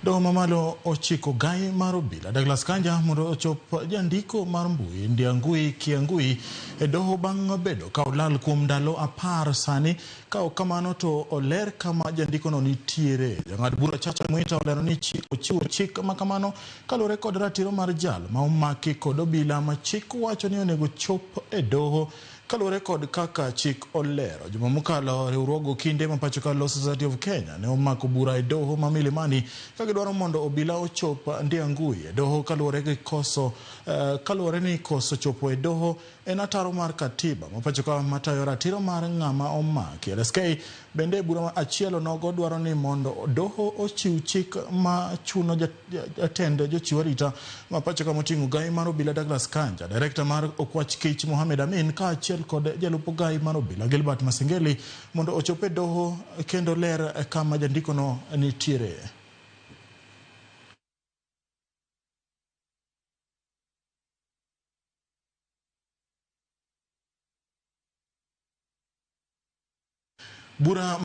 Doho mamalo ochiko gai mar obila Douglas Kanja mondo ochop jandiko mar mbui Ndiangui Kiangui e doho bang' bedo ka olal kuom ndalo 10 sani. Ka ok kamano to oler kama jandiko no nitiere. Jang'ad bura Chacha Mwita olero ni ochiwo chik ma kamano kaluwore kod ratiro mar jal ma omaki kod obila ma chik wacho ni onego chop e doho kaluwore kod kaka chik olero. Juma mokalo riwruogo kinde ma pacho ka Law Society of Kenya ne omako bura e doho ma Milimani ka gidwaro mondo obila ochop Ndiangui e doho kaluwore ni koso chopo e doho en ataro mar katiba ma pacho ka matayo ratiro mar ng'ama omaki. LSK bende bura achielo nogo dwaro ni mondo doho ochiw chik ma chuno jatend jochiw arita ma pacho ka moting'o gai mar obila Douglas Kanja, director mar Okwach Kich Mohamed Amin ka achiel kod jalup gai mar obila Gilbert Masengeli mondo ochop e doho kendo ler kama jandiko no nitiere. Bura